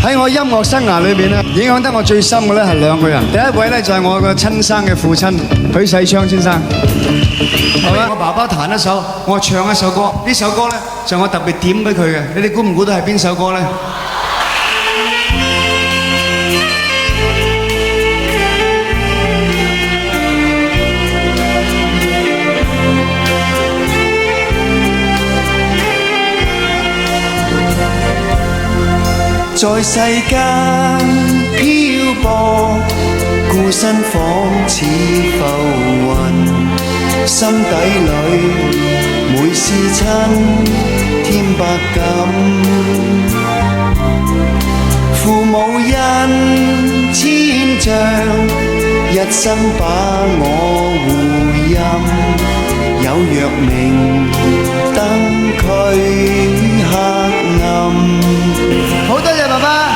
喺我音樂生涯裏邊咧，影響得我最深嘅咧係兩個人。第一位咧就係我個親生嘅父親許世昌先生。好啦，我爸爸彈一首，我唱一首歌。呢首歌咧就我特別點俾佢嘅。你哋估唔估到係邊首歌咧？在世間漂泊，孤身仿似浮雲，心底裏每思親添百感。父母恩千丈，一生把我護蔭，有若明燈驅黑暗。